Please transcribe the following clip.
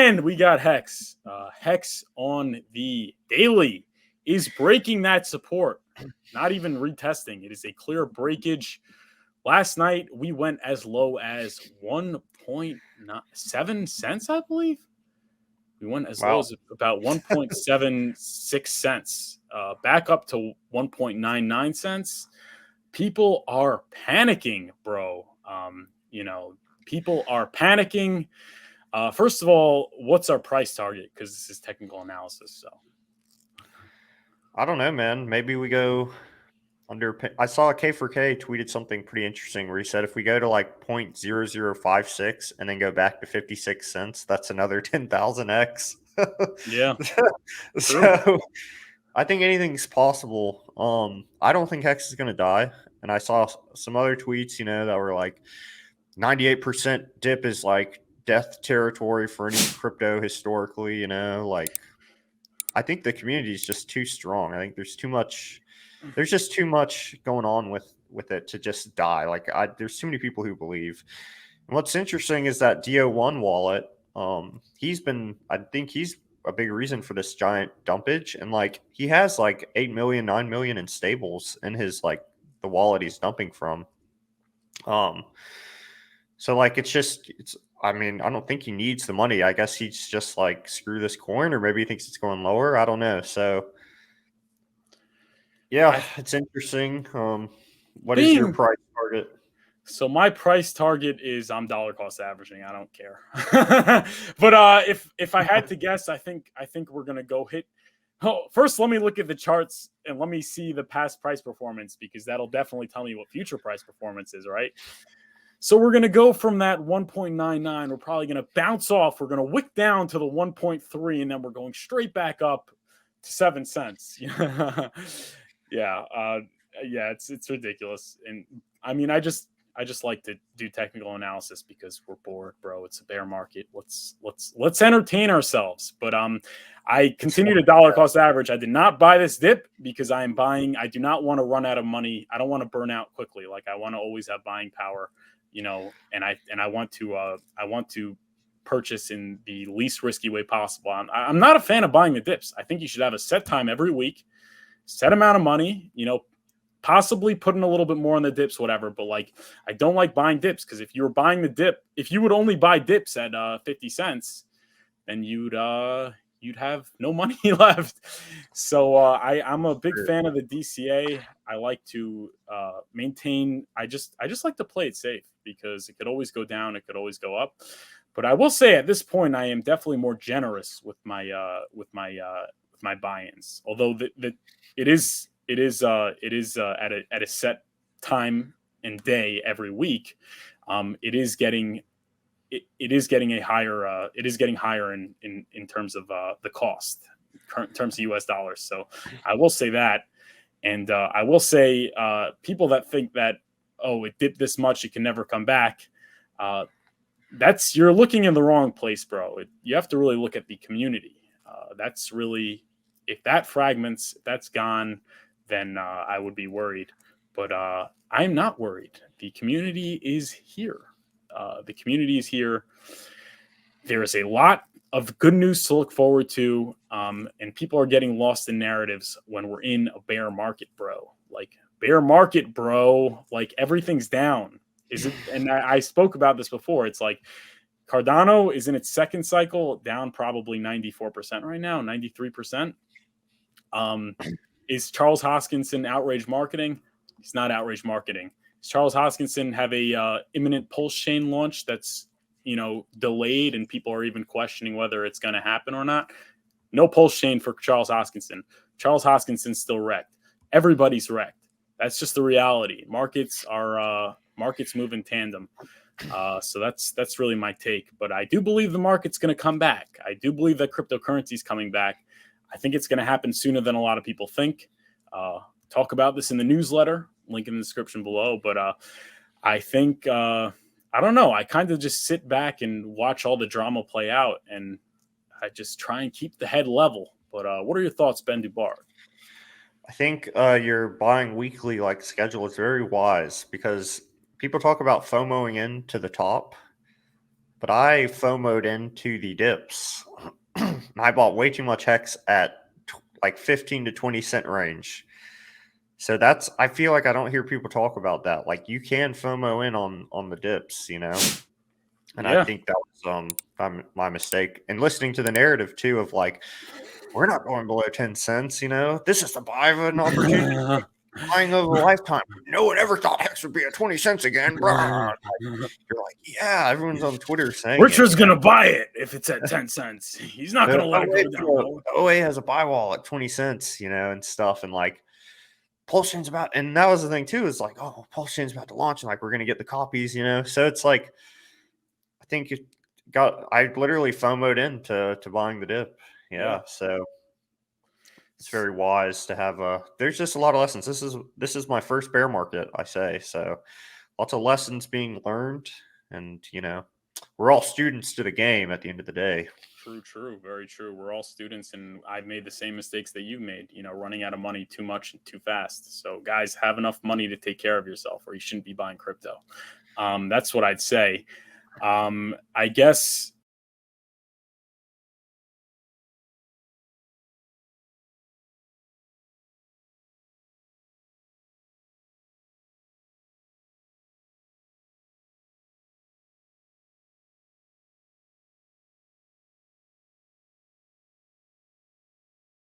And we got Hex. Hex on the daily is breaking that support. Not even retesting. It is a clear breakage. Last night, we went as low as 1.7 cents, I believe. We went as low as about 1.76 cents, back up to 1.99 cents. People are panicking, bro. People are panicking. First of all, what's our price target? Because this is technical analysis. So I don't know, man. Maybe we go under. I saw a K4K tweeted something pretty interesting where he said if we go to like 0.0056 and then go back to 56 cents, that's another 10,000x. yeah. So I think anything's possible. I don't think Hex is going to die. And I saw some other tweets, that were like 98% dip is like death territory for any crypto historically, like I think the community is just too strong. I think there's just too much going on with it to just die. Like there's too many people who believe. And what's interesting is that DO1 wallet, I think he's a big reason for this giant dumpage. And like he has like 8 million, 9 million in stables in his like the wallet he's dumping from. So like I don't think he needs the money. I guess he's just like screw this coin, or maybe he thinks it's going lower. I don't know. So yeah, it's interesting. What is your price target? So my price target is I'm dollar cost averaging. I don't care. But if I had to guess, I think we're gonna go hit. Oh, first, let me look at the charts and let me see the past price performance, because that'll definitely tell me what future price performance is, right? So we're gonna go from that 1.99. We're probably gonna bounce off. We're gonna wick down to the 1.3, and then we're going straight back up to 7 cents. Yeah, it's ridiculous. And I mean, I just like to do technical analysis because we're bored, bro. It's a bear market. Let's entertain ourselves. But I continue to dollar cost average. I did not buy this dip because I am buying. I do not want to run out of money. I don't want to burn out quickly. Like I want to always have buying power, and I want to purchase in the least risky way possible. I'm not a fan of buying the dips. I think you should have a set time every week, set amount of money, possibly putting a little bit more on the dips, whatever. But like, I don't like buying dips, because if you were buying the dip, if you would only buy dips at 50 cents, then you'd have no money left. So I'm a big fan of the DCA. I like to maintain. I just like to play it safe, because it could always go down, it could always go up. But I will say at this point, I am definitely more generous with my buy-ins. Although it is at a set time and day every week. It is getting higher in terms of the cost, in terms of US dollars. So I will say that. And I will say people that think that, it dipped this much, it can never come back. You're looking in the wrong place, bro. You have to really look at the community. That's really, if that fragments, if that's gone, then I would be worried. But I'm not worried. The community is here. There is a lot of good news to look forward to, and people are getting lost in narratives when we're in a bear market, bro. Like, bear market, bro. Like, everything's down. Is it? And I spoke about this before. It's like Cardano is in its second cycle, down probably 94% right now, 93%. Is Charles Hoskinson outrage marketing? He's not outrage marketing. Does Charles Hoskinson have a imminent pulsechain launch that's delayed, and people are even questioning whether it's going to happen or not? No pulsechain for Charles Hoskinson. Charles Hoskinson's still wrecked. Everybody's wrecked. That's just the reality. Markets move in tandem. So that's really my take. But I do believe the market's going to come back. I do believe that cryptocurrency is coming back. I think it's going to happen sooner than a lot of people think. Talk about this in the newsletter, link in the description below. But I think, I don't know, I kind of just sit back and watch all the drama play out, and I just try and keep the head level. But what are your thoughts, Ben Dubar? I think your buying weekly like schedule is very wise, because people talk about FOMOing into the top, but I FOMO'd into the dips. I bought way too much Hex at like 15 to 20 cent range. So I feel like I don't hear people talk about that. Like you can FOMO in on the dips, you know? And I Yeah. think that was my mistake. And listening to the narrative too of like, we're not going below 10 cents, you know? This is the buy of an opportunity. Buying of a lifetime. No one ever thought Hex would be at 20 cents again. Blah. You're like, yeah, everyone's on Twitter saying Richard's it. gonna buy it if it's at 10 cents. He's not The gonna let it go down low. OA has a buy wall at 20 cents, you know, and stuff. And like pulsechain's about, and that was the thing too, is like, oh, pulsechain's about to launch and like we're gonna get the copies, you know. So it's like I think I literally FOMO'd into buying the dip. Yeah. So it's very wise to have there's just a lot of lessons. This is my first bear market, I say. So lots of lessons being learned, and you know, we're all students to the game at the end of the day. True, very true. We're all students, and I've made the same mistakes that you've made, you know, running out of money too much and too fast. So guys, have enough money to take care of yourself, or you shouldn't be buying crypto. That's what I'd say. I guess